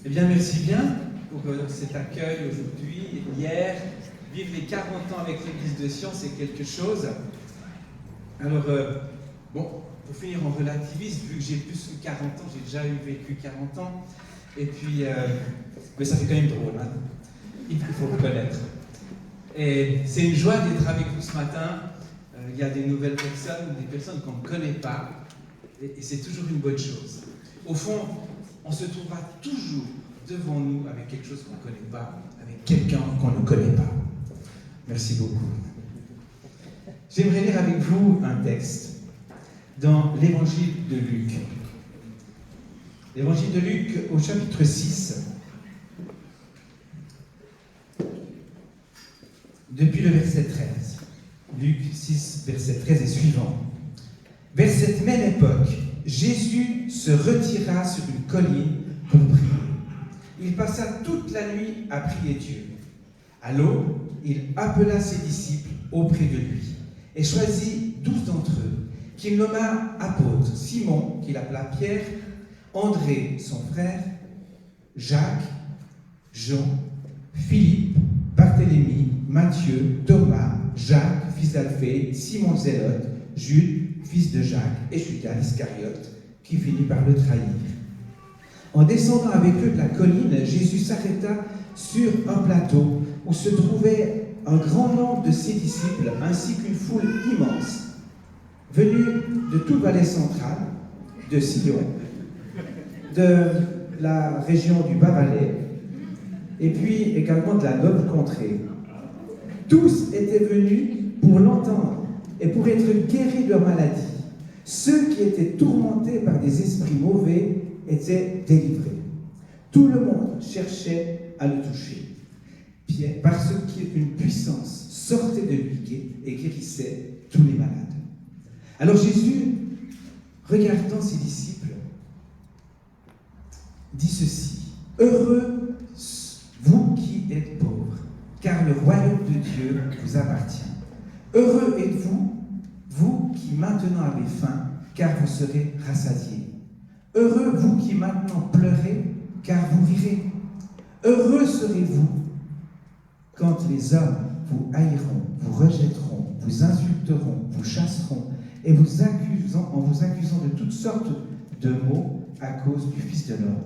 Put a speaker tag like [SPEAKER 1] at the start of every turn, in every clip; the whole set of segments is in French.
[SPEAKER 1] Eh bien, merci bien pour cet accueil aujourd'hui et hier. Vivre les 40 ans avec l'Église de Sion, c'est quelque chose. Alors, pour finir en relativiste, vu que j'ai plus que 40 ans, j'ai déjà vécu 40 ans, et puis, mais ça fait quand même drôle, hein. Il faut le reconnaître. Et c'est une joie d'être avec vous ce matin. Il y a des nouvelles personnes, des personnes qu'on ne connaît pas, et c'est toujours une bonne chose. Au fond, on se trouvera toujours devant nous avec quelque chose qu'on ne connaît pas, avec quelqu'un qu'on ne connaît pas. Merci beaucoup. J'aimerais lire avec vous un texte dans l'Évangile de Luc. L'Évangile de Luc au chapitre 6, depuis le verset 13. Luc 6, verset 13 et suivant. Vers cette même époque, Jésus se retira sur une colline pour prier. Il passa toute la nuit à prier Dieu. À l'aube, il appela ses disciples auprès de lui et choisit 12 d'entre eux, qu'il nomma apôtres: Simon, qu'il appela Pierre, André, son frère, Jacques, Jean, Philippe, Barthélemy, Matthieu, Thomas, Jacques, fils d'Alphée, Simon le Zélote, Jude, fils de Jacques, et Judas l'Iscariote, qui finit par le trahir. En descendant avec eux de la colline, Jésus s'arrêta sur un plateau où se trouvait un grand nombre de ses disciples, ainsi qu'une foule immense, venue de toute vallée centrale, de Sion, de la région du Bas-Valais, et puis également de la noble contrée. Tous étaient venus pour l'entendre et pour être guéris de leur maladie. Ceux qui étaient tourmentés par des esprits mauvais étaient délivrés. Tout le monde cherchait à le toucher, parce qu'une puissance sortait de lui et guérissait tous les malades. Alors Jésus, regardant ses disciples, dit ceci: Heureux vous qui êtes pauvres, car le royaume de Dieu vous appartient. Heureux êtes-vous, vous qui maintenant avez faim, car vous serez rassasiés. Heureux vous qui maintenant pleurez, car vous rirez. Heureux serez-vous quand les hommes vous haïront, vous rejetteront, vous insulteront, vous chasseront, et en vous accusant de toutes sortes de maux à cause du Fils de l'homme.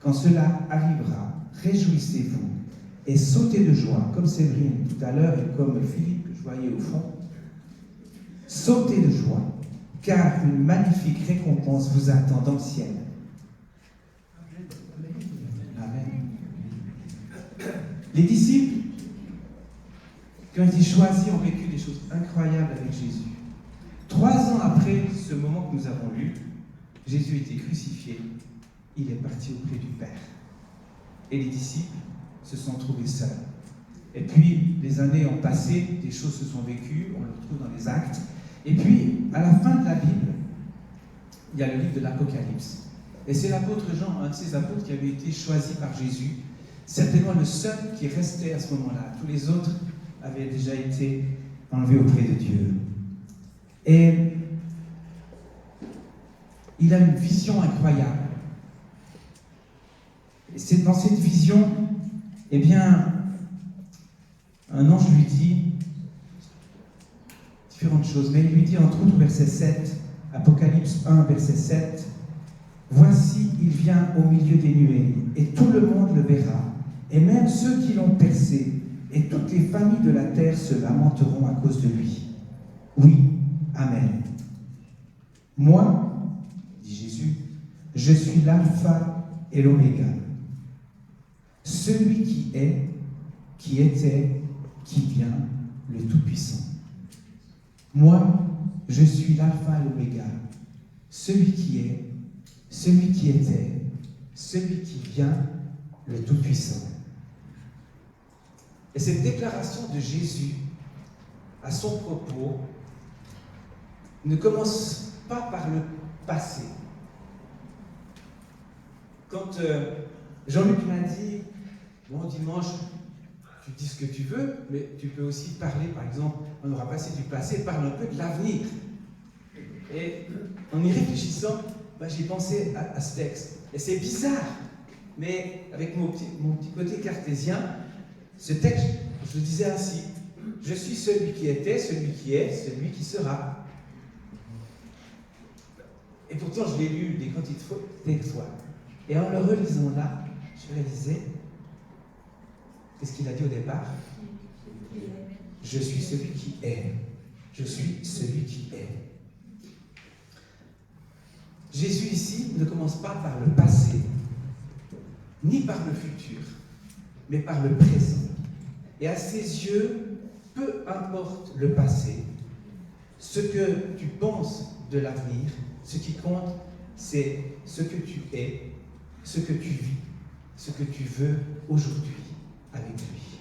[SPEAKER 1] Quand cela arrivera, réjouissez-vous et sautez de joie, comme Séverine tout à l'heure et comme Philippe que je voyais au fond. Sautez de joie, car une magnifique récompense vous attend dans le ciel. Amen. Les disciples qui ont été choisis ont vécu des choses incroyables avec Jésus. 3 ans après ce moment que nous avons lu, Jésus était crucifié, il est parti auprès du Père. Et les disciples se sont trouvés seuls. Et puis, les années ont passé, des choses se sont vécues, on le retrouve dans les Actes. Et puis, à la fin de la Bible, il y a le livre de l'Apocalypse. Et c'est l'apôtre Jean, un de ces apôtres qui avait été choisi par Jésus, certainement le seul qui restait à ce moment-là. Tous les autres avaient déjà été enlevés auprès de Dieu. Et il a une vision incroyable. Et c'est dans cette vision, eh bien, un ange lui dit différentes choses, mais il lui dit entre autres au verset 7, Apocalypse 1, verset 7, « Voici, il vient au milieu des nuées, et tout le monde le verra, et même ceux qui l'ont percé, et toutes les familles de la terre se lamenteront à cause de lui. Oui, Amen. Moi, dit Jésus, je suis l'alpha et l'oméga, celui qui est, qui était, qui vient, le Tout-Puissant. Moi, je suis l'alpha et l'oméga, celui qui est, celui qui était, celui qui vient, le Tout-Puissant. » Et cette déclaration de Jésus à son propos ne commence pas par le passé. Quand Jean-Luc m'a dit, bon, dimanche, tu dis ce que tu veux, mais tu peux aussi parler, par exemple, on aura passé du passé, parle un peu de l'avenir. Et en y réfléchissant, j'ai pensé à ce texte. Et c'est bizarre mais avec mon petit côté cartésien, ce texte, je le disais ainsi, je suis celui qui était, celui qui est, celui qui sera. Et pourtant, je l'ai lu des quantités de fois. Et en le relisant là, je réalisais, qu'est-ce qu'il a dit au départ? Je suis celui qui est. Je suis celui qui est. Jésus ici ne commence pas par le passé, ni par le futur, mais par le présent. Et à ses yeux, peu importe le passé, ce que tu penses de l'avenir, ce qui compte, c'est ce que tu es, ce que tu vis, ce que tu veux aujourd'hui avec lui.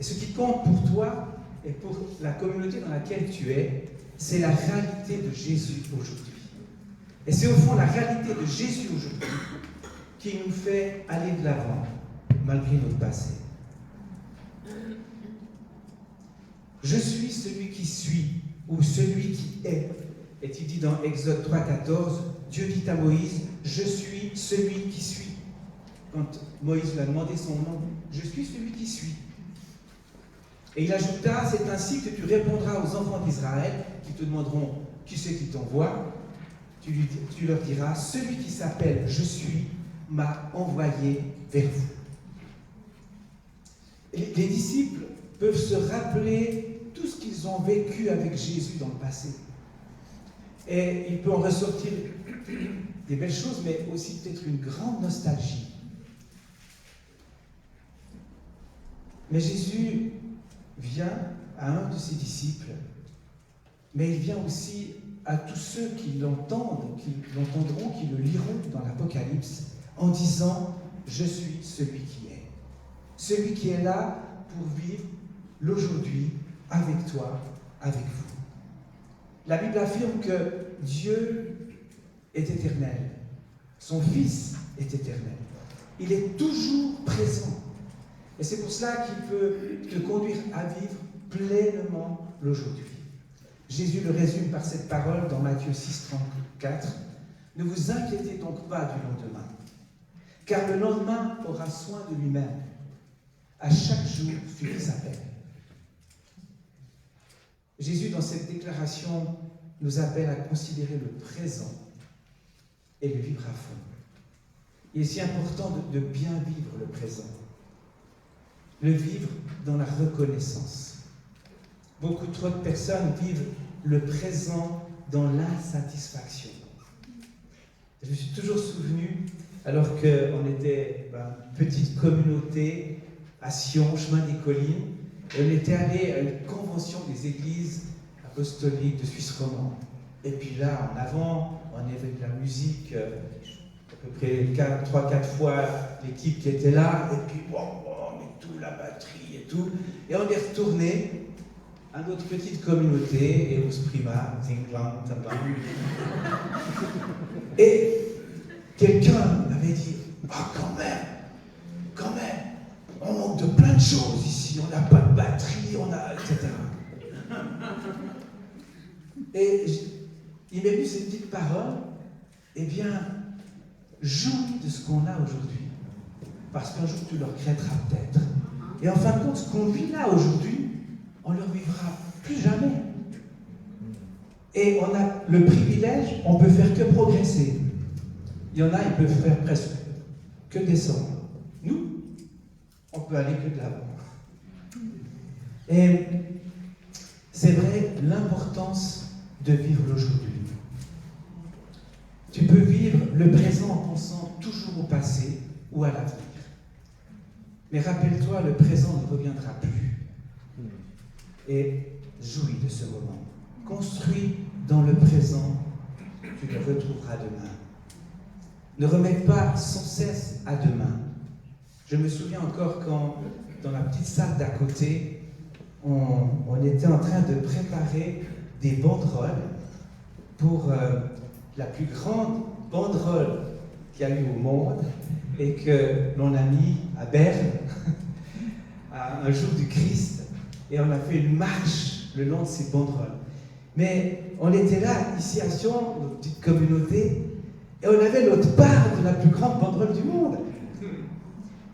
[SPEAKER 1] Et ce qui compte pour toi et pour la communauté dans laquelle tu es, c'est la réalité de Jésus aujourd'hui. Et c'est au fond la réalité de Jésus aujourd'hui qui nous fait aller de l'avant malgré notre passé. Je suis celui qui suis, ou celui qui est. Est-il dit dans Exode 3,14, Dieu dit à Moïse, je suis celui qui suis. Quand Moïse lui a demandé son nom, je suis celui qui suis. Et il ajouta, c'est ainsi que tu répondras aux enfants d'Israël qui te demanderont qui c'est qui t'envoie. Tu leur diras, celui qui s'appelle je suis m'a envoyé vers vous. Et les disciples peuvent se rappeler tout ce qu'ils ont vécu avec Jésus dans le passé. Et il peut en ressortir des belles choses, mais aussi peut-être une grande nostalgie. Mais Jésus vient à un de ses disciples, mais il vient aussi à tous ceux qui l'entendent, qui l'entendront, qui le liront dans l'Apocalypse, en disant « Je suis celui qui est ». Celui qui est là pour vivre l'aujourd'hui avec toi, avec vous. La Bible affirme que Dieu est éternel. Son Fils est éternel. Il est toujours présent. Et c'est pour cela qu'il peut te conduire à vivre pleinement l'aujourd'hui. Jésus le résume par cette parole dans Matthieu 6, 34. Ne vous inquiétez donc pas du lendemain, car le lendemain aura soin de lui-même. À chaque jour suffit sa peine. Jésus, dans cette déclaration, nous appelle à considérer le présent et le vivre à fond. Il est si important de bien vivre le présent, le vivre dans la reconnaissance. Beaucoup trop de personnes vivent le présent dans l'insatisfaction. Je me suis toujours souvenu, alors qu'on était une petite communauté à Sion, chemin des collines, et on était allé à une convention des églises apostoliques de Suisse romande. Et puis là, en avant, on avait de la musique, à peu près 3-4 fois l'équipe qui était là, et puis on met tout, la batterie et tout, et on est retourné à notre petite communauté, et on se prima, ting-clang, tam-tam. Et quelqu'un avait dit, quand même, on manque de plein de choses ici, on n'a pas de batterie, etc. Et il m'a vu cette petite parole, eh bien, jouis de ce qu'on a aujourd'hui, parce qu'un jour tu le regretteras peut-être. Et en fin de compte, ce qu'on vit là aujourd'hui, on ne le vivra plus jamais. Et on a le privilège, on peut faire que progresser. Il y en a, ils peuvent faire presque que descendre. Nous, on peut aller que de l'avant. Et c'est vrai, l'importance de vivre l'aujourd'hui. Tu peux vivre le présent en pensant toujours au passé ou à l'avenir. Mais rappelle-toi, le présent ne reviendra plus. Et jouis de ce moment. Construis dans le présent, tu le retrouveras demain. Ne remets pas sans cesse à demain. Je me souviens encore quand, dans la petite salle d'à côté, on était en train de préparer des banderoles pour la plus grande banderole qu'il y a eu au monde et que l'on a mis à Berne, un jour du Christ. Et on a fait une marche le long de ces banderoles. Mais on était là, ici à Sion, notre petite communauté, et on avait notre part de la plus grande banderole du monde.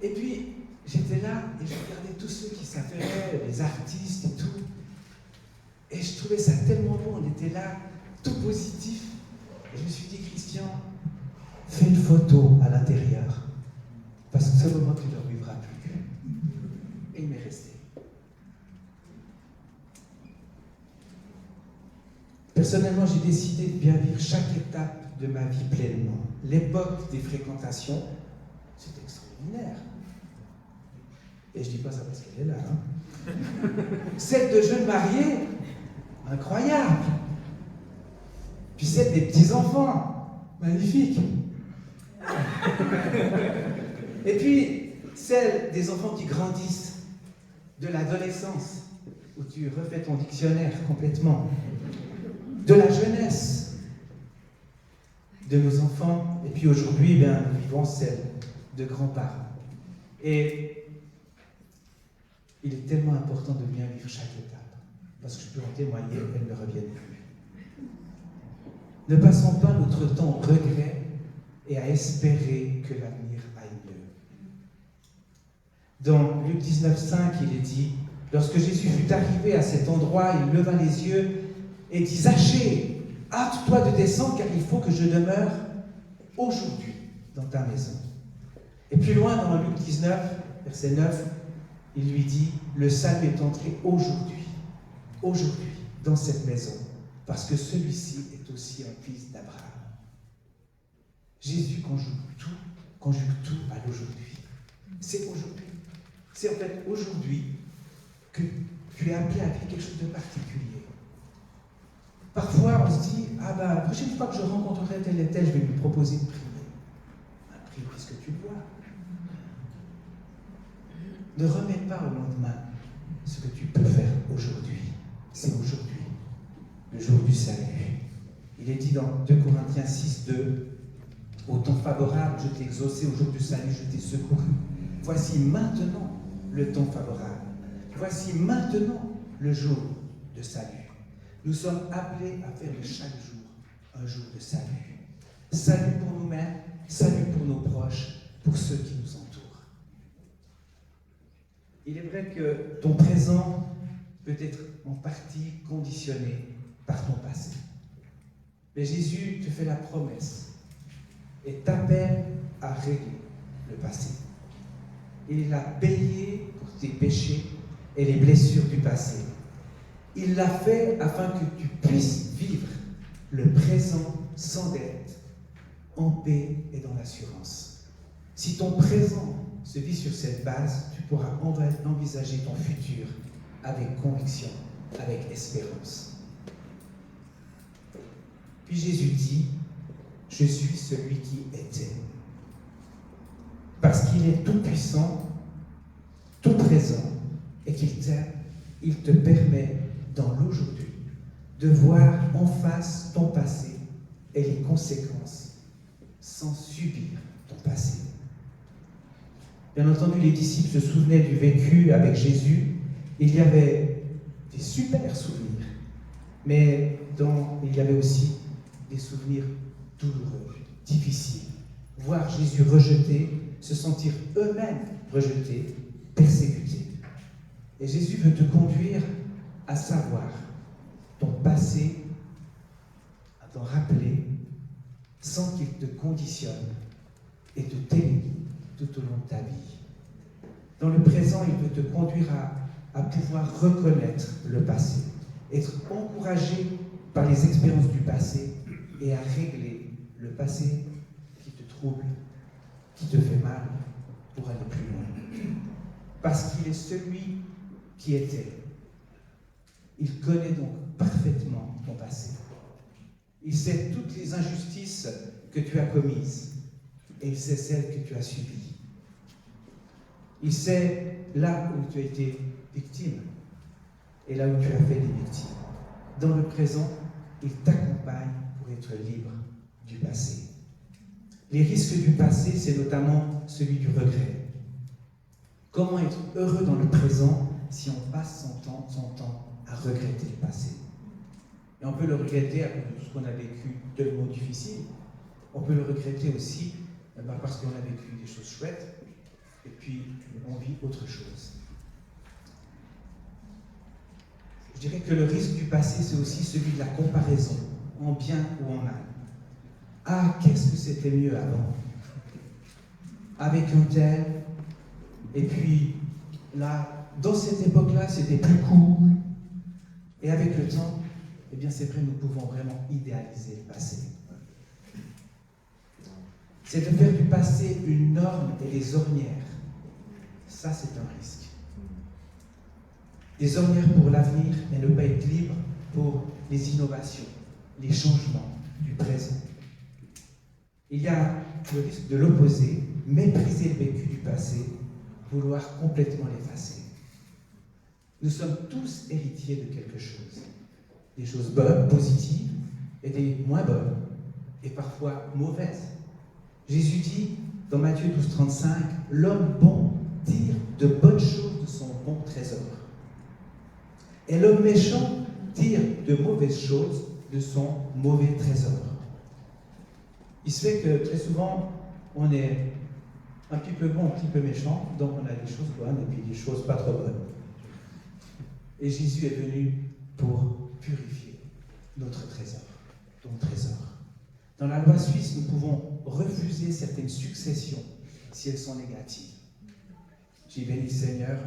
[SPEAKER 1] Et puis, j'étais là et je regardais tous ceux qui s'appelaient, les artistes et tout. Et je trouvais ça tellement beau, on était là, tout positif. Et je me suis dit, Christian, fais une photo à l'intérieur. Parce que ce moment, tu ne le revivras plus. Et il m'est resté. Personnellement, j'ai décidé de bien vivre chaque étape de ma vie pleinement. L'époque des fréquentations, c'est extraordinaire. Et je ne dis pas ça parce qu'elle est là. Celle de jeunes mariés, incroyable. Puis celle des petits-enfants, magnifique. Et puis celle des enfants qui grandissent, de l'adolescence, où tu refais ton dictionnaire complètement, de la jeunesse, de nos enfants, et puis aujourd'hui, nous vivons celle de grands-parents. Et il est tellement important de bien vivre chaque étape, parce que je peux en témoigner, elles ne reviennent plus. Ne passons pas notre temps au regret et à espérer que l'avenir aille mieux. Dans Luc 19,5, il est dit, lorsque Jésus fut arrivé à cet endroit, il leva les yeux et dit, Zachée, hâte-toi de descendre, car il faut que je demeure aujourd'hui dans ta maison. Et plus loin, dans Luc 19, verset 9, il lui dit, le salut est entré aujourd'hui, dans cette maison, parce que celui-ci est aussi un fils d'Abraham. Jésus conjugue tout à l'aujourd'hui. C'est aujourd'hui. C'est en fait aujourd'hui que tu es appelé à vivre quelque chose de particulier. Parfois, on se dit, la prochaine fois que je rencontrerai tel et tel, je vais lui proposer de prier. Prie puisque tu le vois. Ne remets pas au lendemain ce que tu peux faire aujourd'hui. C'est aujourd'hui, le jour du salut. Il est dit dans 2 Corinthiens 6, 2, au temps favorable, je t'ai exaucé, au jour du salut, je t'ai secouru. Voici maintenant le temps favorable. Voici maintenant le jour de salut. Nous sommes appelés à faire de chaque jour un jour de salut. Salut pour nous-mêmes, salut pour nos proches, pour ceux qui nous entourent. Il est vrai que ton présent peut être en partie conditionné par ton passé. Mais Jésus te fait la promesse et t'appelle à régler le passé. Il a payé pour tes péchés et les blessures du passé. Il l'a fait afin que tu puisses vivre le présent sans dette, en paix et dans l'assurance. Si ton présent se vit sur cette base, tu pourras envisager ton futur avec conviction, avec espérance. Puis Jésus dit, je suis celui qui était. Parce qu'il est tout puissant, tout présent, et qu'il t'aime, il te permet dans l'aujourd'hui de voir en face ton passé et les conséquences sans subir ton passé. Bien entendu, les disciples se souvenaient du vécu avec Jésus. Il y avait des super souvenirs, mais il y avait aussi des souvenirs douloureux, difficiles. Voir Jésus rejeté, se sentir eux-mêmes rejetés, persécutés. Et Jésus veut te conduire à savoir ton passé, à t'en rappeler, sans qu'il te conditionne et te téléguide tout au long de ta vie. Dans le présent, il veut te conduire à pouvoir reconnaître le passé, être encouragé par les expériences du passé et à régler le passé qui te trouble, qui te fait mal, pour aller plus loin. Parce qu'il est celui qui était. Il connaît donc parfaitement ton passé. Il sait toutes les injustices que tu as commises et il sait celles que tu as subies. Il sait là où tu as été victime et là où tu as fait des victimes. Dans le présent, il t'accompagne pour être libre du passé. Les risques du passé, c'est notamment celui du regret. Comment être heureux dans le présent si on passe son temps à regretter le passé? Et on peut le regretter à cause de tout ce qu'on a vécu de mots difficiles. On peut le regretter aussi Parce qu'on a vécu des choses chouettes, et puis on vit autre chose. Je dirais que le risque du passé, c'est aussi celui de la comparaison, en bien ou en mal. Ah, qu'est-ce que c'était mieux avant? Avec un tel, et puis là, dans cette époque-là, c'était plus cool. Et avec le temps, eh bien c'est vrai, nous pouvons vraiment idéaliser le passé. C'est de faire du passé une norme et des ornières. Ça, c'est un risque. Des ornières pour l'avenir, mais ne pas être libre pour les innovations, les changements du présent. Il y a le risque de l'opposer, mépriser le vécu du passé, vouloir complètement l'effacer. Nous sommes tous héritiers de quelque chose. Des choses bonnes, positives, et des moins bonnes, et parfois mauvaises. Jésus dit dans Matthieu 12,35, « L'homme bon tire de bonnes choses de son bon trésor. Et l'homme méchant tire de mauvaises choses de son mauvais trésor. » Il se fait que très souvent, on est un petit peu bon, un petit peu méchant, donc on a des choses bonnes et puis des choses pas trop bonnes. Et Jésus est venu pour purifier notre trésor, ton trésor. Dans la loi suisse, nous pouvons refuser certaines successions si elles sont négatives. J'ai béni le Seigneur,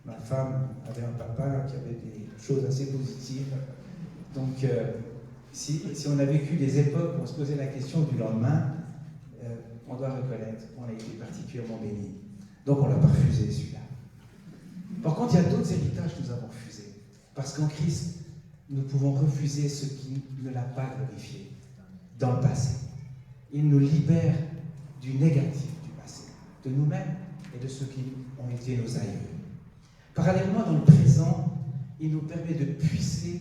[SPEAKER 1] ma femme avait un papa qui avait des choses assez positives. Donc, si on a vécu des époques où on se posait la question du lendemain, on doit reconnaître qu'on a été particulièrement béni. Donc, on ne l'a pas refusé, celui-là. Par contre, il y a d'autres héritages que nous avons refusés. Parce qu'en Christ, nous pouvons refuser ce qui ne l'a pas glorifié dans le passé. Il nous libère du négatif du passé, de nous-mêmes et de ceux qui ont été nos aïeux. Parallèlement, dans le présent, il nous permet de puiser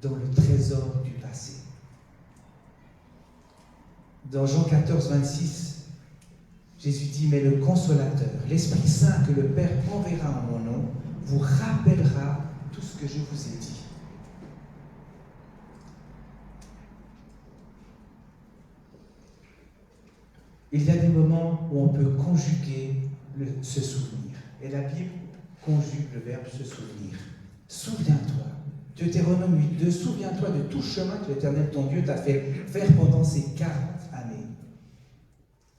[SPEAKER 1] dans le trésor du passé. Dans Jean 14, 26, Jésus dit, « Mais le Consolateur, l'Esprit Saint que le Père enverra en mon nom, vous rappellera tout ce que je vous ai dit. » Il y a des moments où on peut conjuguer ce souvenir. Et la Bible conjugue le verbe se souvenir. Souviens-toi. Deutéronome 8.2, souviens-toi de tout chemin que l'Éternel ton Dieu t'a fait faire pendant ces 40 années.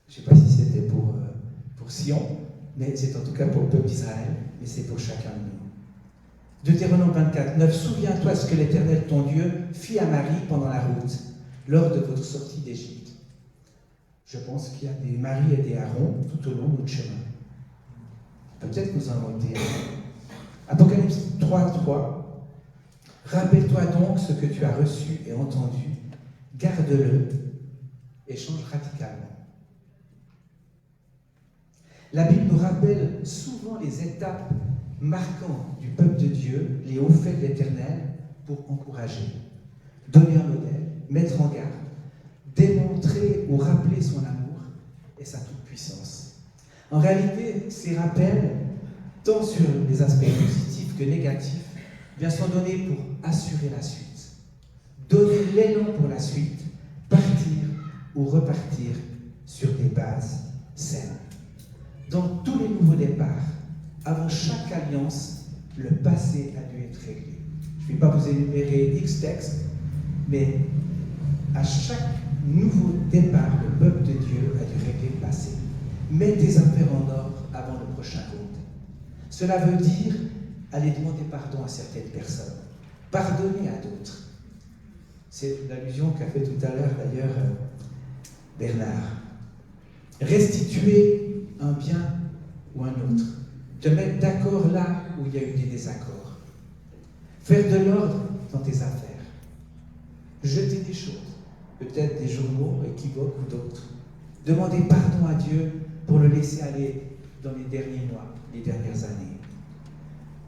[SPEAKER 1] Je ne sais pas si c'était pour Sion, mais c'est en tout cas pour le peuple d'Israël, mais c'est pour chacun de nous. Deutéronome 24.9, souviens-toi ce que l'Éternel ton Dieu fit à Marie pendant la route, lors de votre sortie d'Égypte. Je pense qu'il y a des Marie et des Aaron tout au long de notre chemin. Peut-être nous en avons été. Apocalypse 3.3. Rappelle-toi donc ce que tu as reçu et entendu, garde-le et change radicalement. La Bible nous rappelle souvent les étapes marquantes du peuple de Dieu, les hauts faits de l'Éternel, pour encourager, donner un modèle, mettre en garde, démontrer ou rappeler son amour et sa toute-puissance. En réalité, ces rappels, tant sur les aspects positifs que négatifs, sont donnés pour assurer la suite, donner l'élan pour la suite, partir ou repartir sur des bases saines. Dans tous les nouveaux départs, avant chaque alliance, le passé a dû être réglé. Je ne vais pas vous énumérer X textes, mais à chaque nouveau départ, le peuple de Dieu a dû régler le passé. Mets tes affaires en ordre avant le prochain route. Cela veut dire aller demander pardon à certaines personnes, pardonner à d'autres. C'est l'allusion qu'a fait tout à l'heure d'ailleurs Bernard. Restituer un bien ou un autre. Te mettre d'accord là où il y a eu des désaccords. Faire de l'ordre dans tes affaires. Jeter des choses, peut-être des journaux équivoques ou d'autres. Demander pardon à Dieu pour le laisser aller dans les derniers mois, les dernières années.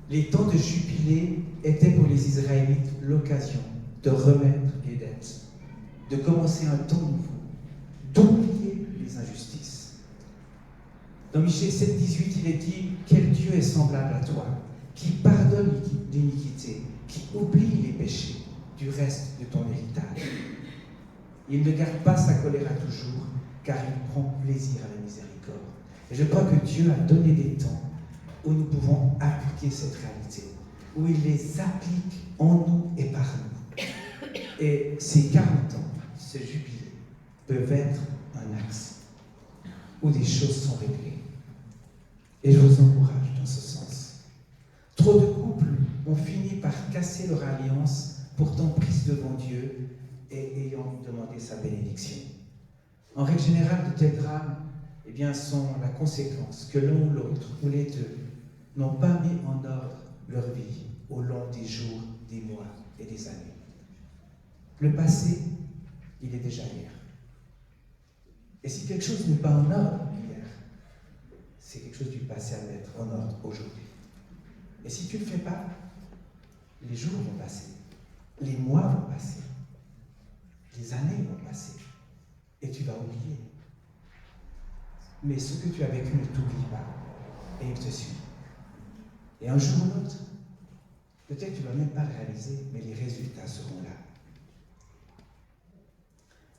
[SPEAKER 1] Les temps de jubilé étaient pour les Israélites l'occasion de remettre les dettes, de commencer un temps nouveau, d'oublier les injustices. Dans Michée 7,18, il est dit « Quel Dieu est semblable à toi, qui pardonne l'iniquité, qui oublie les péchés du reste de ton héritage. Il ne garde pas sa colère à toujours, car il prend plaisir à la miséricorde. Et je crois que Dieu a donné des temps où nous pouvons appliquer cette réalité, où il les applique en nous et par nous. Et ces 40 ans, ce jubilé, peuvent être un axe où des choses sont réglées. Et je vous encourage dans ce sens. Trop de couples ont fini par casser leur alliance, pourtant prise devant Dieu et ayant demandé sa bénédiction. En règle générale, de tels drames sont la conséquence que l'un ou l'autre, ou les deux, n'ont pas mis en ordre leur vie au long des jours, des mois et des années. Le passé, il est déjà hier. Et si quelque chose n'est pas en ordre hier, c'est quelque chose du passé à mettre en ordre aujourd'hui. Et si tu ne le fais pas, les jours vont passer, les mois vont passer, les années vont passer, et tu vas oublier. Mais ce que tu as vécu ne t'oublie pas, et il te suit. Et un jour ou l'autre, peut-être que tu ne vas même pas réaliser, mais les résultats seront là.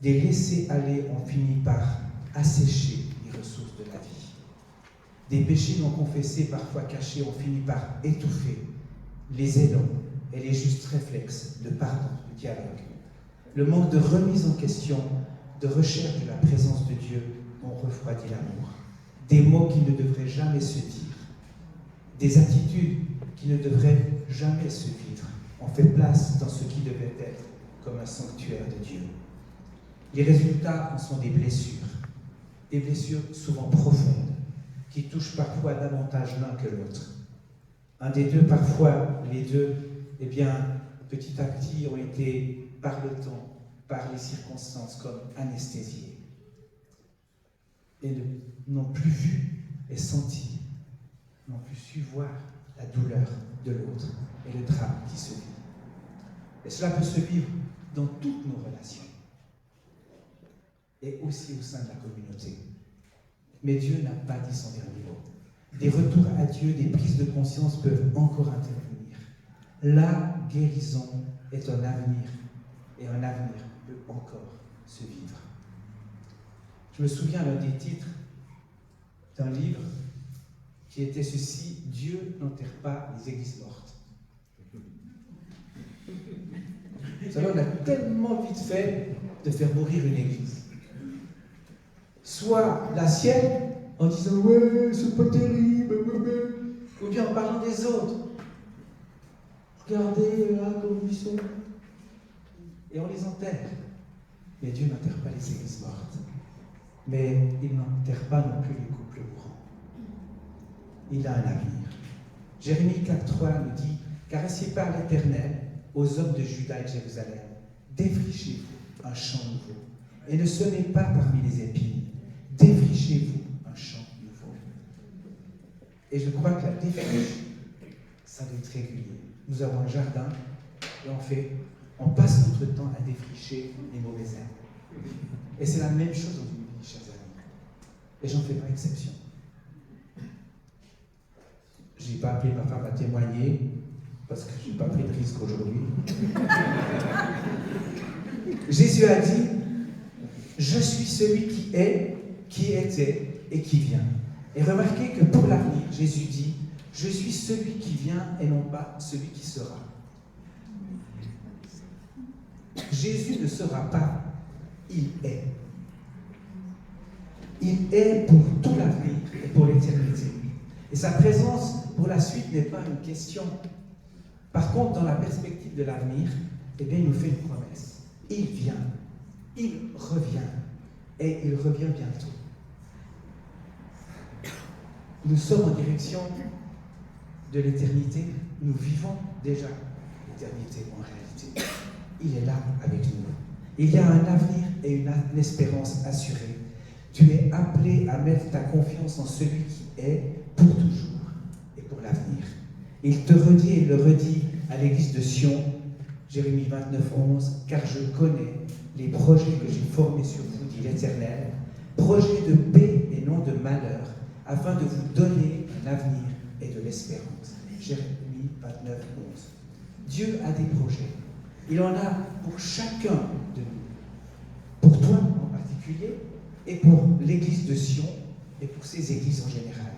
[SPEAKER 1] Des laissés-aller ont fini par assécher les ressources de la vie. Des péchés non confessés, parfois cachés, ont fini par étouffer les élans et les justes réflexes de pardon, de dialogue. Le manque de remise en question, de recherche de la présence de Dieu ont refroidi l'amour. Des mots qui ne devraient jamais se dire, des attitudes qui ne devraient jamais se vivre, ont fait place dans ce qui devait être comme un sanctuaire de Dieu. Les résultats en sont des blessures souvent profondes, qui touchent parfois davantage l'un que l'autre. Un des deux, parfois les deux, petit à petit ont été, par le temps, par les circonstances, comme anesthésiés. Et n'ont plus vu et senti, n'ont plus su voir la douleur de l'autre et le drame qui se vit. Et cela peut se vivre dans toutes nos relations, et aussi au sein de la communauté. Mais Dieu n'a pas dit son dernier mot. Des retours à Dieu, des prises de conscience peuvent encore intervenir. La guérison est un avenir, et un avenir peut encore se vivre. Je me souviens d'un des titres d'un livre qui était ceci: Dieu n'enterre pas les églises mortes. Vous savez, on a tellement vite fait de faire mourir une église. Soit la sienne, en disant « ouais, c'est pas terrible », ou bien en parlant des autres. Regardez là comme ils sont. Et on les enterre. Mais Dieu n'enterre pas les églises mortes. Mais il n'enterre pas non plus les couples mourants. Il a un avenir. Jérémie 4,3 nous dit « Car ainsi parle l'Éternel aux hommes de Juda et de Jérusalem, défrichez-vous un champ nouveau, et ne semez pas parmi les épines. Défrichez-vous un champ nouveau. » Et je crois que la défriche, ça doit être régulier. Nous avons un jardin, et on passe notre temps à défricher les mauvaises herbes. Et c'est la même chose dans une vie, chers amis. Et j'en fais pas exception. Je n'ai pas appelé ma femme à témoigner, parce que je n'ai pas pris de risque aujourd'hui. Jésus a dit « Je suis celui qui est, qui était et qui vient. » Et remarquez que pour l'avenir, Jésus dit « Je suis celui qui vient et non pas celui qui sera. » Jésus ne sera pas, il est. Il est pour tout l'avenir et pour l'éternité. Et sa présence pour la suite n'est pas une question. Par contre, dans la perspective de l'avenir, il nous fait une promesse. Il vient, il revient, et il revient bientôt. Nous sommes en direction de l'éternité. Nous vivons déjà l'éternité en réalité. Il est là avec nous. Il y a un avenir et une espérance assurée. Tu es appelé à mettre ta confiance en celui qui est pour toujours et pour l'avenir. Il te redit et le redit à l'église de Sion, Jérémie 29,11, « Car je connais les projets que j'ai formés sur vous, dit l'Éternel, projets de paix et non de malheur, afin de vous donner un avenir et de l'espérance. » Jérémie 29,11. Dieu a des projets. Il en a pour chacun de nous. Pour toi en particulier, et pour l'église de Sion et pour ces églises en général.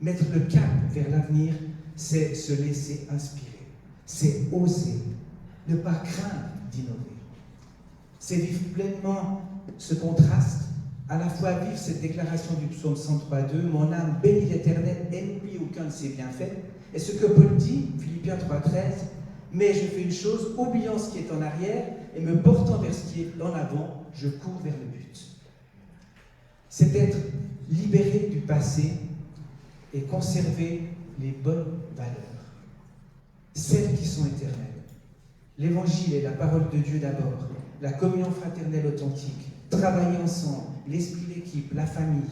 [SPEAKER 1] Mettre le cap vers l'avenir, c'est se laisser inspirer, c'est oser, ne pas craindre d'innover. C'est vivre pleinement ce contraste, à la fois vivre cette déclaration du psaume 103.2, « Mon âme bénit l'Éternel et n'oublie aucun de ses bienfaits », et ce que Paul dit, Philippiens 3.13, « Mais je fais une chose, oubliant ce qui est en arrière et me portant vers ce qui est en avant, je cours vers le but. » C'est être libéré du passé et conserver les bonnes valeurs, celles qui sont éternelles. L'évangile et la parole de Dieu d'abord, la communion fraternelle authentique, travailler ensemble, l'esprit d'équipe, la famille,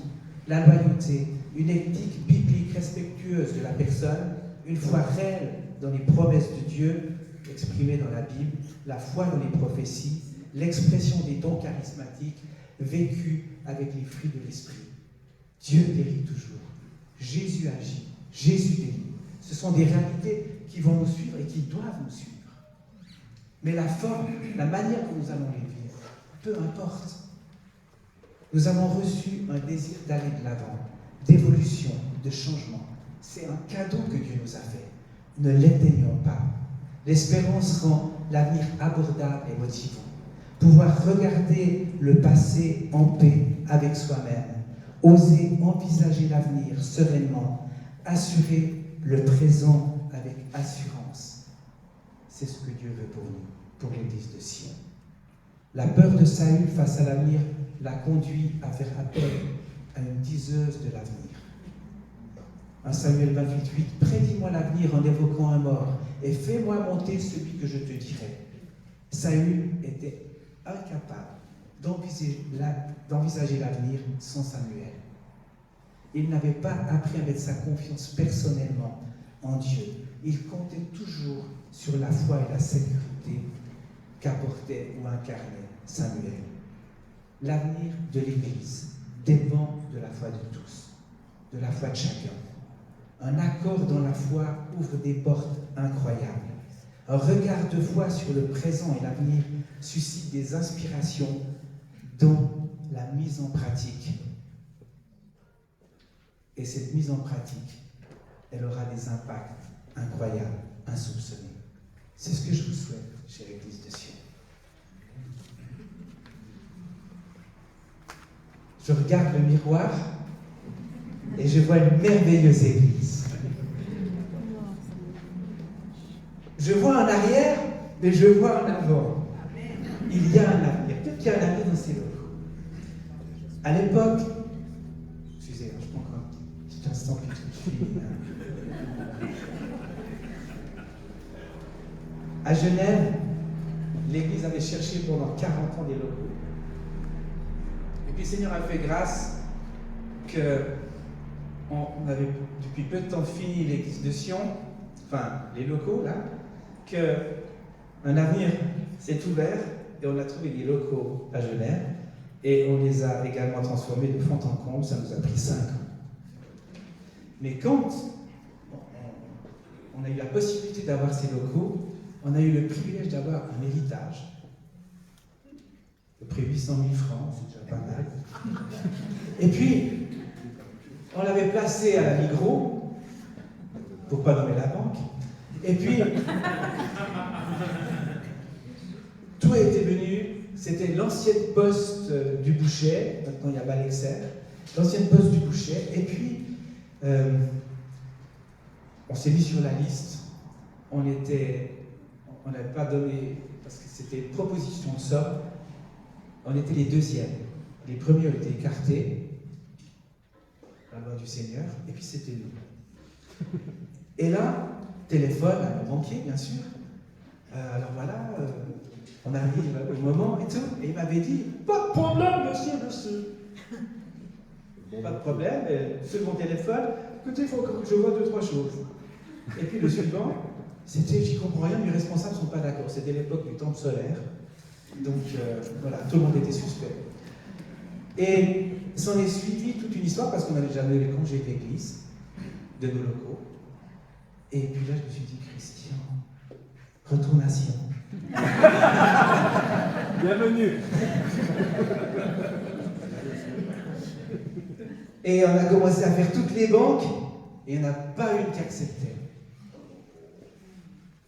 [SPEAKER 1] la loyauté, une éthique biblique respectueuse de la personne, une foi réelle dans les promesses de Dieu exprimées dans la Bible, la foi dans les prophéties, l'expression des dons charismatiques vécus avec les fruits de l'esprit. Dieu guérit toujours. Jésus agit. Jésus guérit. Ce sont des réalités qui vont nous suivre et qui doivent nous suivre. Mais la forme, la manière dont nous allons les vivre, peu importe. Nous avons reçu un désir d'aller de l'avant, d'évolution, de changement. C'est un cadeau que Dieu nous a fait. Ne l'éteignons pas. L'espérance rend l'avenir abordable et motivant. Pouvoir regarder le passé en paix avec soi-même, oser envisager l'avenir sereinement, assurer le présent avec assurance. C'est ce que Dieu veut pour nous, pour l'Église de Sion. La peur de Saül face à l'avenir l'a conduit à faire appel à une diseuse de l'avenir. 1 Samuel 28:8, « Prédis-moi l'avenir en évoquant un mort, et fais-moi monter celui que je te dirai. » Saül était incapable d'envisager l'avenir sans Samuel. Il n'avait pas appris à mettre sa confiance personnellement en Dieu. Il comptait toujours sur la foi et la sécurité qu'apportait ou incarnait Samuel. L'avenir de l'Église dépend de la foi de tous, de la foi de chacun. Un accord dans la foi ouvre des portes incroyables. Un regard de foi sur le présent et l'avenir suscite des inspirations dans la mise en pratique. Et cette mise en pratique, elle aura des impacts incroyables, insoupçonnés. C'est ce que je vous souhaite, chère Église de Sion. Je regarde le miroir et je vois une merveilleuse Église. Je vois en arrière, mais je vois en avant. Il y a un avenir. Peut-être qu'il y a un avenir dans ces locaux. À l'époque, excusez, je prends encore un petit instant puis je finis. À Genève, l'Église avait cherché pendant 40 ans des locaux. Et puis le Seigneur a fait grâce qu'on avait depuis peu de temps fini l'Église de Sion, enfin les locaux là, qu'un avenir s'est ouvert et on a trouvé des locaux à Genève et on les a également transformés de fond en comble. Ça nous a pris 5 ans. Mais quand on a eu la possibilité d'avoir ces locaux, on a eu le privilège d'avoir un héritage. À peu près 800 000 francs, c'est déjà pas mal. Et puis, on l'avait placé à la Migros, pour ne pas nommer la banque. Et puis, tout était venu, c'était l'ancienne poste du Bouchet, maintenant il y a Balexer, l'ancienne poste du Bouchet, et puis on s'est mis sur la liste, on n'avait pas donné, parce que c'était une proposition de somme, on était les deuxièmes. Les premiers ont été écartés, la loi du Seigneur, et puis c'était nous. Et là, téléphone à mon banquier, bien sûr. Alors voilà, on arrive au moment et tout, et il m'avait dit « Pas de problème, monsieur. » Pas de problème, sur mon téléphone, écoutez, il faut que je vois 2-3 choses. Et puis le suivant, c'était « J'y comprends rien, mes responsables ne sont pas d'accord. » C'était l'époque du temple solaire. Donc voilà, tout le monde était suspect. Et s'en est suivi toute une histoire parce qu'on n'avait jamais eu les congés de l'église, de nos locaux. Et puis là, je me suis dit, Christian, retourne à Sion. Bienvenue. Et on a commencé à faire toutes les banques, et il n'y en a pas une qui acceptait.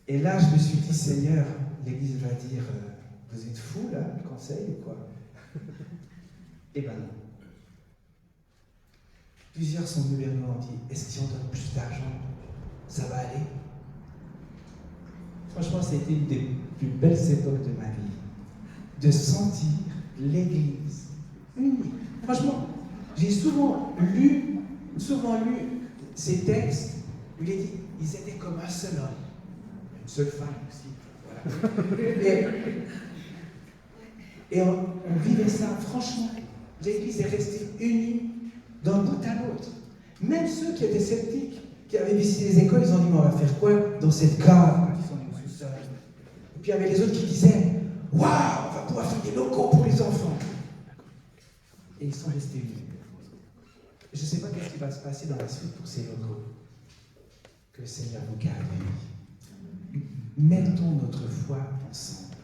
[SPEAKER 1] Et là, je me suis dit, Seigneur, l'Église va dire, vous êtes fous là, le conseil ou quoi? Eh ben non. Plusieurs sont venus vers nous et ont dit, est-ce que si on donne plus d'argent, ça va aller? Franchement, ça a été une des plus belles époques de ma vie, de sentir l'Église unie. Franchement, j'ai souvent lu ces textes où il est dit, ils étaient comme un seul homme, une seule femme aussi. Voilà. Et on vivait ça, franchement. L'Église est restée unie d'un bout à l'autre. Même ceux qui étaient sceptiques, qui avaient visité les écoles, ils ont dit, mais on va faire quoi dans cette cave? Ils sont au sous-sol. Et puis il y avait les autres qui disaient, waouh, on va pouvoir faire des locaux pour les enfants. Et ils sont restés unis. Je ne sais pas ce qui va se passer dans la suite pour ces locaux. Que le Seigneur nous garde unis. Mettons notre foi ensemble.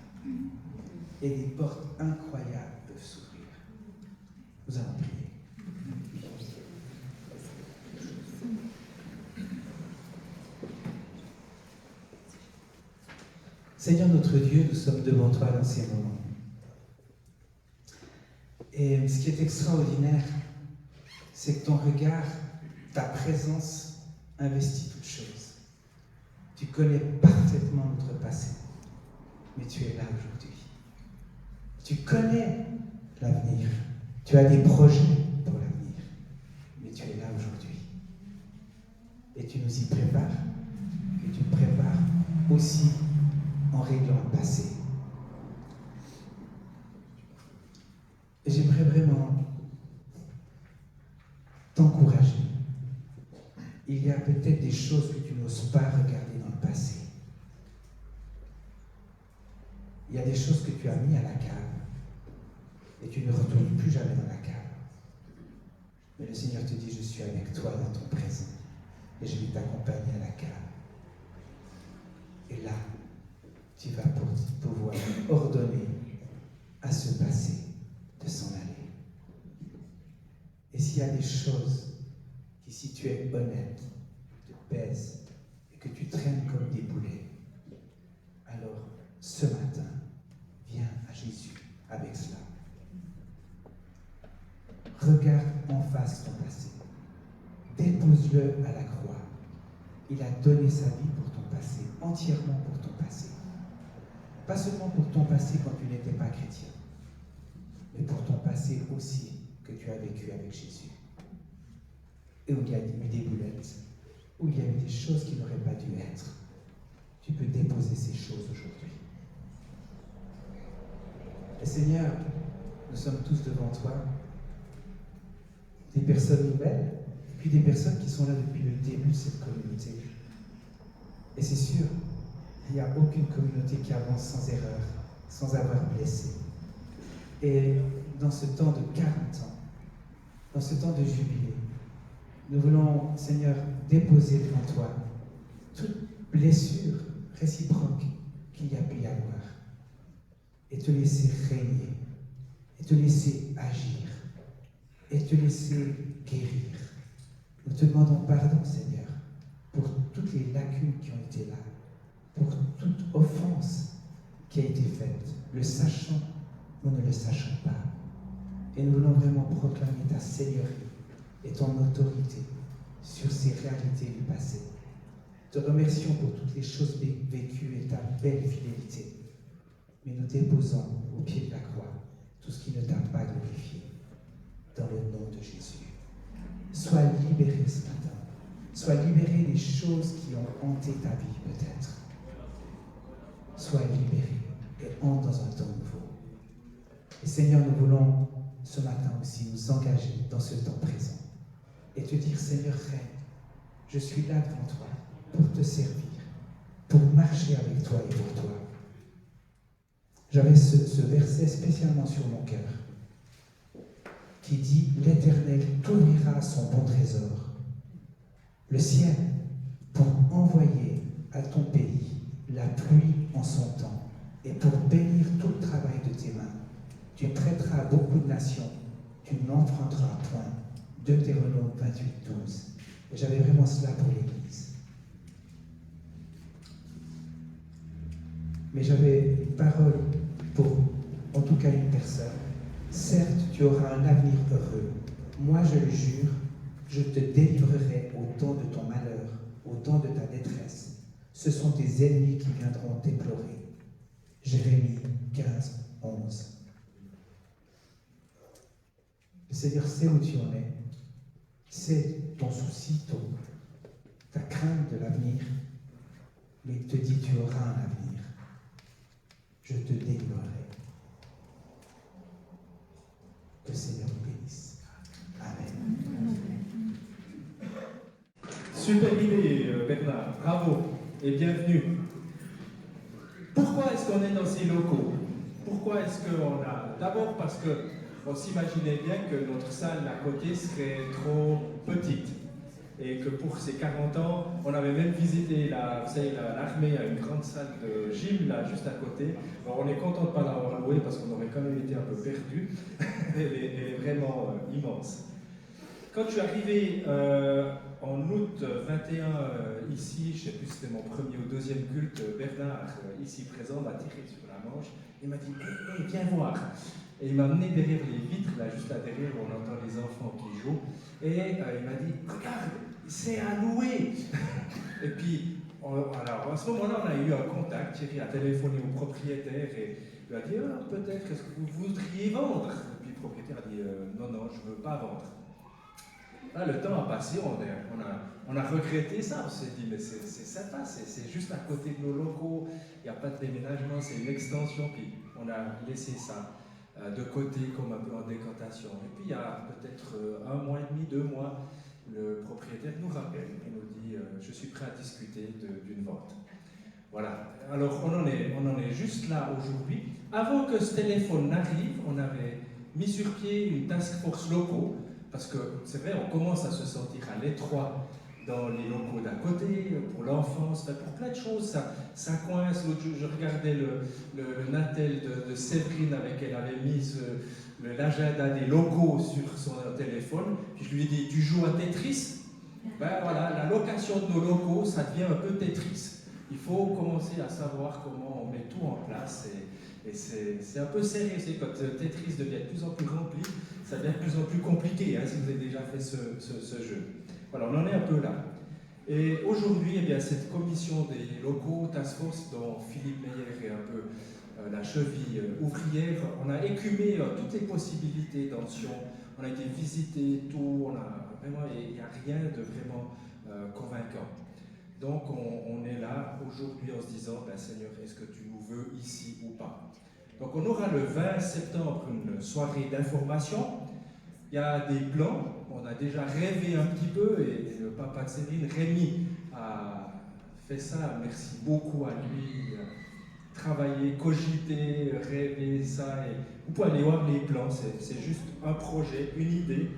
[SPEAKER 1] Et des portes incroyables peuvent s'ouvrir. Nous allons prier. Seigneur notre Dieu, nous sommes devant toi dans ces moments. Et ce qui est extraordinaire, c'est que ton regard, ta présence investit toutes choses. Tu connais parfaitement notre passé, mais tu es là aujourd'hui. Tu connais l'avenir. Tu as des projets pour l'avenir, mais tu es là aujourd'hui. Et tu nous y prépares, et tu prépares aussi en réglant le passé. Et j'aimerais vraiment t'encourager. Il y a peut-être des choses que tu n'oses pas regarder dans le passé. Il y a des choses que tu as mis à la cave et tu ne retournes plus jamais dans la cave. Mais le Seigneur te dit, je suis avec toi dans ton présent et je vais t'accompagner à la cave. Et là, tu vas pouvoir ordonner à ce passé de s'en aller. Et s'il y a des choses qui, si tu es honnête, te pèsent et que tu traînes comme des boulets, alors ce matin, viens à Jésus avec cela. Regarde en face ton passé. Dépose-le à la croix. Il a donné sa vie pour ton passé, entièrement pour ton passé. Pas seulement pour ton passé quand tu n'étais pas chrétien, mais pour ton passé aussi que tu as vécu avec Jésus. Et où il y a eu des boulettes, où il y a eu des choses qui n'auraient pas dû être. Tu peux déposer ces choses aujourd'hui. Et Seigneur, nous sommes tous devant toi, des personnes nouvelles, puis des personnes qui sont là depuis le début de cette communauté. Et c'est sûr, il n'y a aucune communauté qui avance sans erreur, sans avoir blessé. Et dans ce temps de 40 ans, dans ce temps de jubilé, nous voulons, Seigneur, déposer devant toi toute blessure réciproque qu'il y a pu y avoir et te laisser régner, et te laisser agir, et te laisser guérir. Nous te demandons pardon, Seigneur, pour toutes les lacunes qui ont été là, pour toute offense qui a été faite, le sachant ou ne le sachant pas. Et nous voulons vraiment proclamer ta seigneurie et ton autorité sur ces réalités du passé. Te remercions pour toutes les choses vécues et ta belle fidélité. Mais nous déposons au pied de la croix tout ce qui ne t'a pas glorifié. Dans le nom de Jésus. Sois libéré ce matin. Sois libéré des choses qui ont hanté ta vie peut-être. Sois libéré et entre dans un temps nouveau. Et Seigneur, nous voulons ce matin aussi nous engager dans ce temps présent et te dire, Seigneur, Reine, je suis là devant toi pour te servir, pour marcher avec toi et pour toi. J'avais ce verset spécialement sur mon cœur qui dit « L'Éternel t'ouvrira son bon trésor, le ciel, pour envoyer à ton pays la pluie en son temps et pour bénir tout le travail de tes mains. Tu prêteras à beaucoup de nations, tu n'emprunteras point Deutéronome 28, 12. Et j'avais vraiment cela pour l'Église. Mais j'avais une parole pour, en tout cas, une personne. Certes, tu auras un avenir heureux. Moi, je le jure, je te délivrerai au temps de ton malheur, au temps de ta détresse. Ce sont tes ennemis qui viendront déplorer. Jérémie 15, 11. Le Seigneur sait où tu en es. C'est ton souci, ta crainte de l'avenir. Mais il te dit, tu auras un avenir. Je te délivrerai. Que le Seigneur nous bénisse. Amen.
[SPEAKER 2] Super idée, Bernard. Bravo et bienvenue. Pourquoi est-ce qu'on est dans ces locaux? Pourquoi est-ce qu'on a... D'abord parce qu'on s'imaginait bien que notre salle d'à côté serait trop petite. Et que pour ces 40 ans, on avait même visité l'armée à une grande salle de gym là juste à côté. Alors on est content de ne pas l'avoir louée parce qu'on aurait quand même été un peu perdu. Elle est vraiment immense. Quand je suis arrivé en août 21 ici, je ne sais plus si c'était mon premier ou deuxième culte, Bernard, ici présent, m'a tiré sur la manche et m'a dit hey, viens voir. Et il m'a amené derrière les vitres, là, juste là derrière où on entend les enfants qui jouent. Et il m'a dit regarde, c'est à louer. Et puis, alors, à ce moment-là, on a eu un contact. Thierry a téléphoné au propriétaire et il a dit peut-être, est-ce que vous voudriez vendre? Et puis le propriétaire a dit non, je ne veux pas vendre. Là, le temps a passé, on a regretté ça, on s'est dit, mais c'est sympa, c'est juste à côté de nos locaux, il n'y a pas de déménagement, c'est une extension, puis on a laissé ça de côté comme un peu en décantation. Et puis il y a peut-être 1 mois et demi, 2 mois, le propriétaire nous rappelle et nous dit, je suis prêt à discuter d'une vente. Voilà, alors on en est juste là aujourd'hui. Avant que ce téléphone n'arrive, on avait mis sur pied une task force locaux, parce que c'est vrai, on commence à se sentir à l'étroit dans les locaux d'à côté, pour l'enfance, pour plein de choses, ça coince. L'autre jour, je regardais le Natel de Séverine avec elle avait mis l'agenda des locaux sur son téléphone, puis je lui ai dit, tu joues à Tetris? Ben voilà, la location de nos locaux, ça devient un peu Tetris. Il faut commencer à savoir comment on met tout en place, et c'est un peu serré, c'est quand Tetris devient de plus en plus rempli, ça devient de plus en plus compliqué, hein, si vous avez déjà fait ce jeu. Voilà, on en est un peu là. Et aujourd'hui, eh bien, cette commission des locaux, Task Force, dont Philippe Meyer est un peu la cheville ouvrière, on a écumé toutes les possibilités d'options, on a été visiter tout, il n'y a rien de vraiment convaincant. Donc on est là aujourd'hui en se disant, ben, Seigneur, est-ce que tu nous veux ici ou pas? Donc on aura le 20 septembre une soirée d'information. Il y a des plans, on a déjà rêvé un petit peu, et le papa de Séverine, Rémi, a fait ça, merci beaucoup à lui, travailler, cogiter, rêver ça, et vous pouvez aller voir les plans, c'est juste un projet, une idée,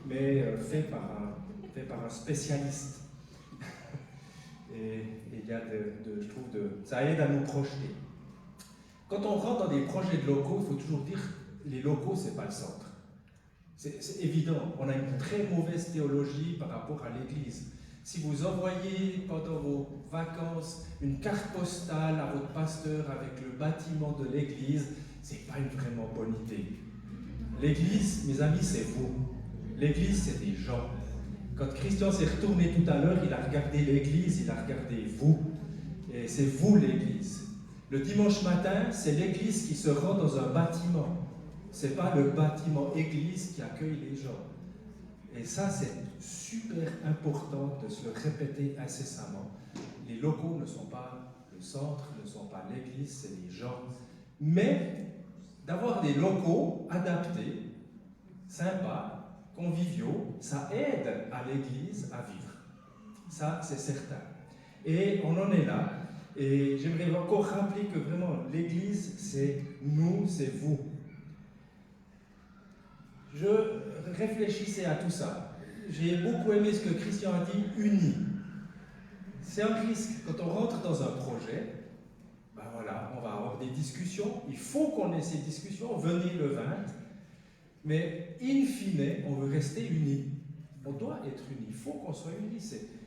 [SPEAKER 2] mais fait par un spécialiste. Et il y a je trouve, ça aide à nous projeter. Quand on rentre dans des projets de locaux, il faut toujours dire, les locaux, c'est pas le centre. C'est évident, on a une très mauvaise théologie par rapport à l'Église. Si vous envoyez pendant vos vacances une carte postale à votre pasteur avec le bâtiment de l'Église, c'est pas une vraiment bonne idée. L'Église, mes amis, c'est vous. L'Église, c'est des gens. Quand Christian s'est retourné tout à l'heure, il a regardé l'Église, il a regardé vous. Et c'est vous l'Église. Le dimanche matin, c'est l'Église qui se rend dans un bâtiment. C'est pas le bâtiment Église qui accueille les gens. Et ça, c'est super important de se le répéter incessamment. Les locaux ne sont pas le centre, ne sont pas l'Église, c'est les gens. Mais d'avoir des locaux adaptés, sympas, conviviaux, ça aide à l'Église à vivre. Ça, c'est certain. Et on en est là. Et j'aimerais encore rappeler que vraiment, l'Église, c'est nous, c'est vous. Je réfléchissais à tout ça. J'ai beaucoup aimé ce que Christian a dit, unis. C'est un risque. Quand on rentre dans un projet, ben voilà, on va avoir des discussions. Il faut qu'on ait ces discussions. Venez le 20. Mais in fine, on veut rester unis. On doit être unis, il faut qu'on soit unis.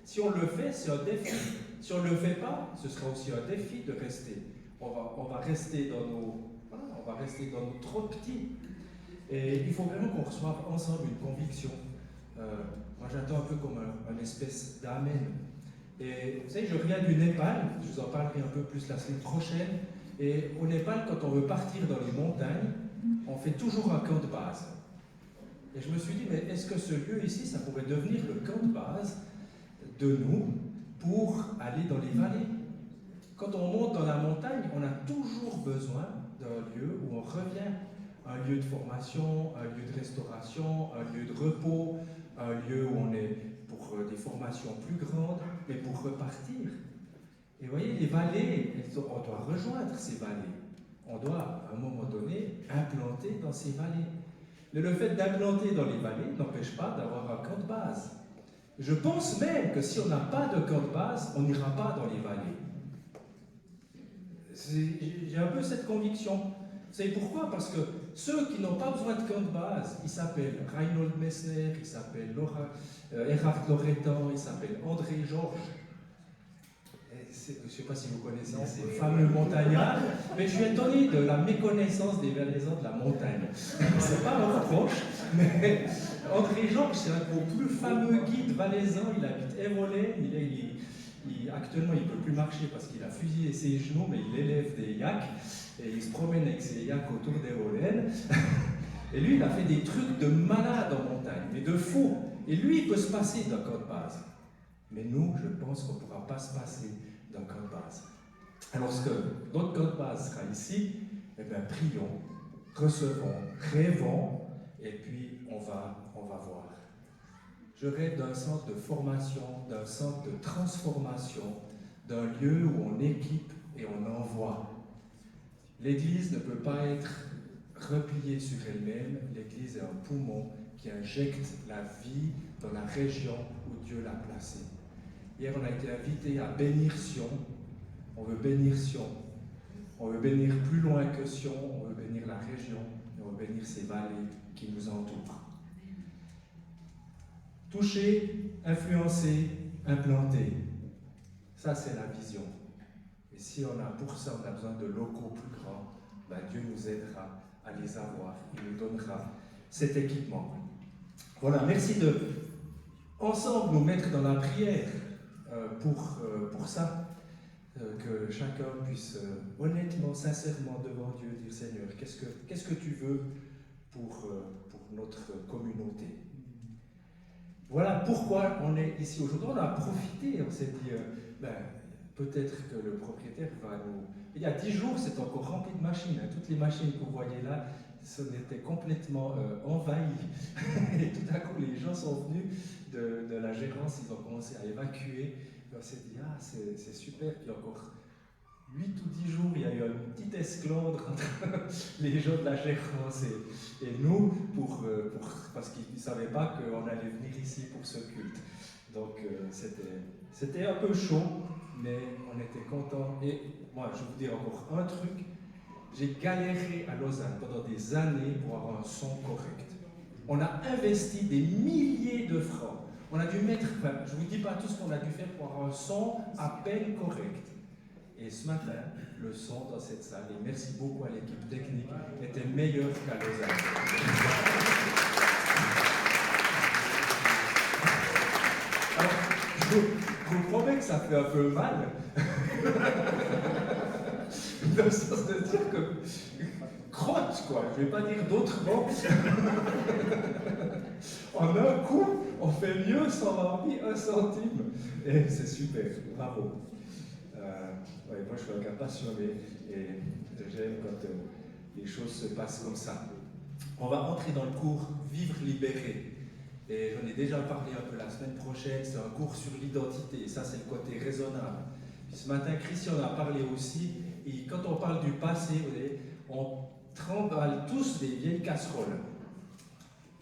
[SPEAKER 2] Si on le fait, c'est un défi. Si on ne le fait pas, ce sera aussi un défi de rester. On va rester dans nos trop petits. Et il faut vraiment qu'on reçoive ensemble une conviction. Moi j'attends un peu comme un espèce d'amen. Et vous savez, je reviens du Népal, je vous en parlerai un peu plus la semaine prochaine. Et au Népal, quand on veut partir dans les montagnes, on fait toujours un camp de base. Et je me suis dit, mais est-ce que ce lieu ici, ça pourrait devenir le camp de base de nous pour aller dans les vallées? Quand on monte dans la montagne, on a toujours besoin d'un lieu où on revient. Un lieu de formation, un lieu de restauration, un lieu de repos, un lieu où on est pour des formations plus grandes, mais pour repartir. Et vous voyez, les vallées, on doit rejoindre ces vallées. On doit, à un moment donné, implanter dans ces vallées. Mais le fait d'implanter dans les vallées n'empêche pas d'avoir un camp de base. Je pense même que si on n'a pas de camp de base, on n'ira pas dans les vallées. J'ai un peu cette conviction. Vous savez pourquoi? Parce que ceux qui n'ont pas besoin de camp de base, ils s'appellent Reinhold Messner, ils s'appellent Erhard Loretan, ils s'appellent André Georges. Je ne sais pas si vous connaissez ces fameux montagnards, mais je suis étonné de la méconnaissance des valaisans de la montagne. C'est pas un reproche, mais André Georges, c'est un de vos plus fameux guides valaisans. Il habite Évolène. Actuellement, il ne peut plus marcher parce qu'il a fusillé ses genoux, mais il élève des yaks et il se promène avec ses yaks autour d'Évolène. Et lui, il a fait des trucs de malade en montagne, mais de fou. Et lui, il peut se passer d'un camp de base. Mais nous, je pense qu'on ne pourra pas se passer d'un camp de base. Alors, ce que notre camp de base sera ici, eh bien, prions, recevons, rêvons, et puis on va voir. Je rêve d'un centre de formation, d'un centre de transformation, d'un lieu où on équipe et on envoie. L'Église ne peut pas être repliée sur elle-même. L'Église est un poumon qui injecte la vie dans la région où Dieu l'a placée. Hier, on a été invité à bénir Sion. On veut bénir Sion. On veut bénir plus loin que Sion. On veut bénir la région. Et on veut bénir ces vallées qui nous entourent. Toucher, influencer, implanter. Ça, c'est la vision. Et si on a pour ça, on a besoin de locaux plus grands, ben Dieu nous aidera à les avoir. Il nous donnera cet équipement. Voilà, merci de ensemble nous mettre dans la prière pour ça. Que chacun puisse honnêtement, sincèrement devant Dieu dire Seigneur, qu'est-ce que tu veux pour notre communauté? Voilà pourquoi on est ici aujourd'hui. On a profité, on s'est dit, peut-être que le propriétaire va nous... Il y a 10 jours, c'était encore rempli de machines. Hein. Toutes les machines que vous voyez là, ça était complètement envahi. Et tout à coup, les gens sont venus de la gérance, ils ont commencé à évacuer. Et on s'est dit, c'est super. Puis encore 8 ou 10 jours, il y a eu une petite esclandre entre les gens de la gérance et nous, parce qu'ils ne savaient pas qu'on allait venir ici pour ce culte. Donc c'était un peu chaud, mais on était contents. Et moi, je vais vous dire encore un truc. J'ai galéré à Lausanne pendant des années pour avoir un son correct. On a investi des milliers de francs. On a dû mettre, je ne vous dis pas tout ce qu'on a dû faire pour avoir un son à peine correct. Et ce matin, le son dans cette salle, et merci beaucoup à l'équipe technique, était meilleur qu'à Lausanne. Alors, je vous promets que ça fait un peu mal. Dans le sens de dire que crotte, quoi. Je ne vais pas dire d'autres mots. En un coup, on fait mieux sans avoir mis un centime. Et c'est super, bravo. Moi, je suis un gars passionné et j'aime quand les choses se passent comme ça. On va entrer dans le cours Vivre libéré. Et j'en ai déjà parlé un peu la semaine prochaine. C'est un cours sur l'identité. Ça, c'est le côté raisonnable. Puis ce matin, Christian en a parlé aussi. Et quand on parle du passé, vous voyez, on trimballe tous des vieilles casseroles.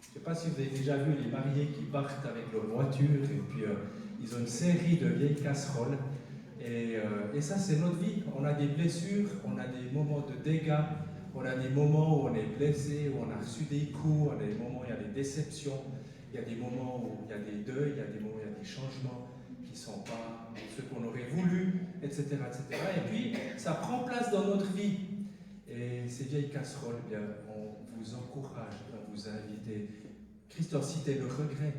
[SPEAKER 2] Je ne sais pas si vous avez déjà vu les mariés qui partent avec leur voiture et puis ils ont une série de vieilles casseroles. Et ça, c'est notre vie. On a des blessures, on a des moments de dégâts, on a des moments où on est blessé, où on a reçu des coups, on a des moments où il y a des déceptions. il y a des moments où il y a des deuils, il y a des moments où il y a des changements qui ne sont pas ceux qu'on aurait voulu, etc., etc. Et puis, ça prend place dans notre vie. Et ces vieilles casseroles, eh bien, on vous encourage, on vous invite. Christophe citait le regret.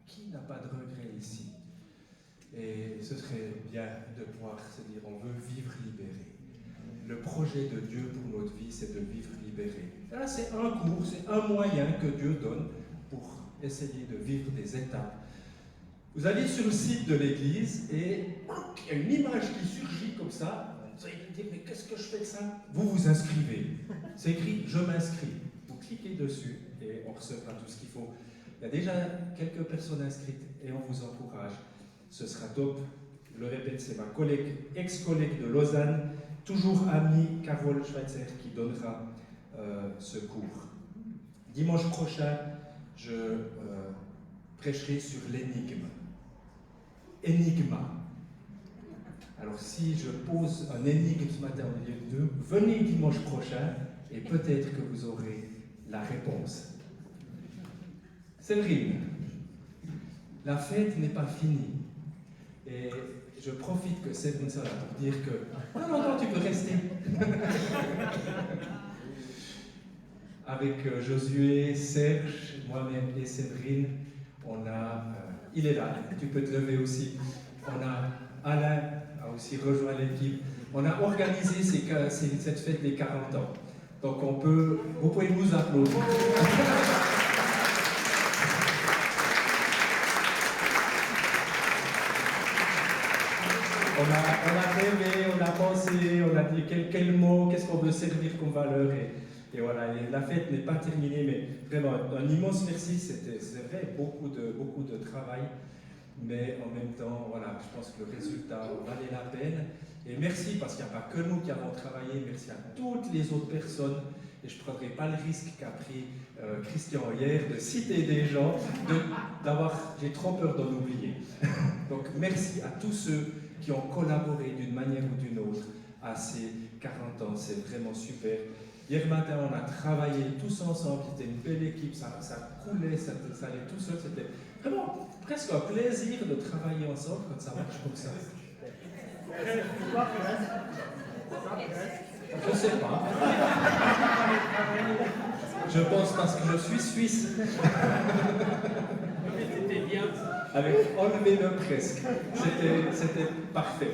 [SPEAKER 2] Qui n'a pas de regret ici? Et ce serait bien de pouvoir se dire, on veut vivre libéré. Le projet de Dieu pour notre vie, c'est de vivre libéré. Et là, c'est un cours, c'est un moyen que Dieu donne pour essayer de vivre des étapes. Vous allez sur le site de l'église et il y a une image qui surgit comme ça. Vous allez vous dire, mais qu'est-ce que je fais de ça? Vous vous inscrivez. C'est écrit, je m'inscris. Vous cliquez dessus et on recevra tout ce qu'il faut. Il y a déjà quelques personnes inscrites et on vous encourage. Ce sera top. Je le répète, c'est ma collègue, ex-collègue de Lausanne, toujours amie, Carole Schweitzer, qui donnera ce cours. Dimanche prochain, je prêcherai sur l'énigme. Énigma. Alors si je pose un énigme ce matin au milieu d'eux, venez dimanche prochain et peut-être que vous aurez la réponse. Séverine, la fête n'est pas finie. Et je profite que Séverine soit là pour dire que non, tu peux rester. Avec Josué, Serge, moi-même et Séverine, on a, il est là, tu peux te lever aussi. On a Alain a aussi rejoint l'équipe. On a organisé cette fête des 40 ans. Donc vous pouvez nous applaudir. On a rêvé, on a pensé, on a dit quel mot, qu'est-ce qu'on veut servir comme valeur. Et voilà, et la fête n'est pas terminée, mais vraiment un immense merci. C'est vrai, beaucoup de travail. Mais en même temps, voilà, je pense que le résultat valait la peine. Et merci, parce qu'il n'y a pas que nous qui avons travaillé, merci à toutes les autres personnes. Et je ne prendrai pas le risque qu'a pris Christian hier de citer des gens, j'ai trop peur d'en oublier. Donc merci à tous ceux qui ont collaboré d'une manière ou d'une autre à ces 40 ans, c'est vraiment super. Hier matin, on a travaillé tous ensemble, c'était une belle équipe, ça coulait, ça allait tout seul, c'était vraiment presque un plaisir de travailler ensemble quand ça marche comme ça. Je sais pas. Je pense parce que je suis suisse.
[SPEAKER 3] C'était bien.
[SPEAKER 2] Avec enlevé le presque. C'était parfait.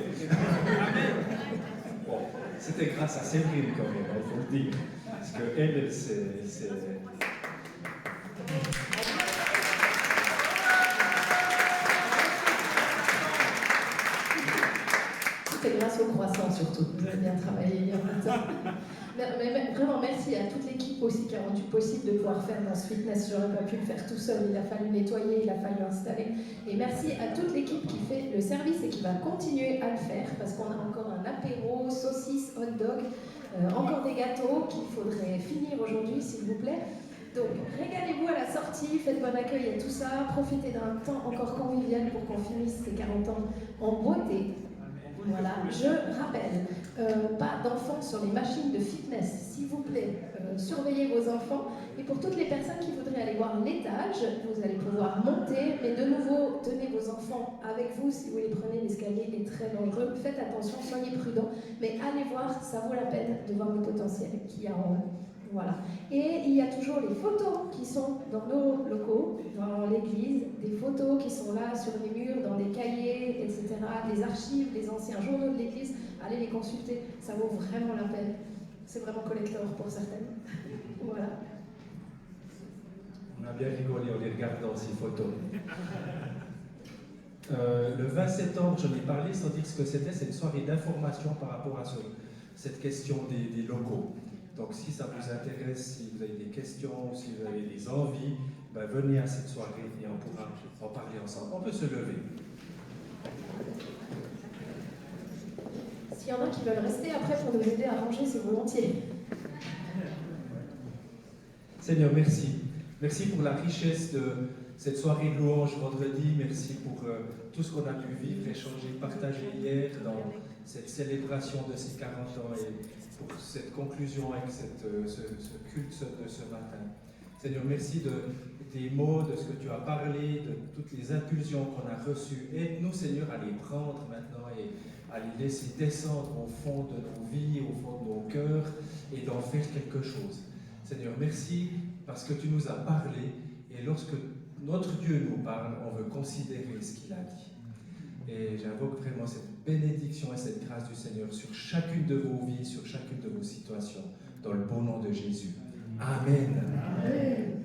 [SPEAKER 2] Bon, c'était grâce à Séverine quand même, il faut le dire. Parce qu'elle, c'est...
[SPEAKER 4] C'est grâce au croissant surtout. Vous avez bien travaillé hier matin. Mais vraiment merci à toute l'équipe aussi qui a rendu possible de pouvoir faire dans ce fitness. J'aurais pas pu le faire tout seul. Il a fallu nettoyer, il a fallu installer. Et merci à toute l'équipe qui fait le service et qui va continuer à le faire parce qu'on a encore un apéro, saucisses, hot dog, encore des gâteaux qu'il faudrait finir aujourd'hui s'il vous plaît. Donc, régalez-vous à la sortie, faites bon accueil et tout ça, profitez d'un temps encore convivial pour qu'on finisse ces 40 ans en beauté. Voilà, je rappelle, pas d'enfants sur les machines de fitness, s'il vous plaît, surveillez vos enfants. Et pour toutes les personnes qui voudraient aller voir l'étage, vous allez pouvoir monter, mais de nouveau, tenez vos enfants avec vous si vous les prenez, l'escalier est très dangereux. Faites attention, soyez prudents, mais allez voir, ça vaut la peine de voir le potentiel qu'il y a en eux. Voilà. Et il y a toujours les photos qui sont dans nos locaux, dans l'église, des photos qui sont là sur les murs, dans des cahiers, etc., des archives, les anciens journaux de l'église. Allez les consulter, ça vaut vraiment la peine. C'est vraiment collector pour certaines. Voilà.
[SPEAKER 2] On a bien rigolé en les regardant ces photos. Le 20 septembre, j'en ai parlé sans dire ce que c'était, c'est une soirée d'information par rapport à cette question des locaux. Donc si ça vous intéresse, si vous avez des questions, si vous avez des envies, ben venez à cette soirée et on pourra en parler ensemble. On peut se lever.
[SPEAKER 4] S'il y en a qui veulent rester après pour nous aider à ranger, c'est volontiers.
[SPEAKER 2] Seigneur, merci. Merci pour la richesse de cette soirée de louange vendredi. Merci pour tout ce qu'on a pu vivre, échanger, partager hier dans cette célébration de ces 40 ans et pour cette conclusion avec ce culte de ce matin. Seigneur, merci de tes mots, de ce que tu as parlé, de toutes les impulsions qu'on a reçues. Aide-nous, Seigneur, à les prendre maintenant et à les laisser descendre au fond de nos vies, au fond de nos cœurs, et d'en faire quelque chose. Seigneur, merci parce que tu nous as parlé, et lorsque notre Dieu nous parle, on veut considérer ce qu'il a dit. Et j'invoque vraiment cette bénédiction et cette grâce du Seigneur sur chacune de vos vies, sur chacune de vos situations, dans le beau nom de Jésus. Amen.
[SPEAKER 4] Amen.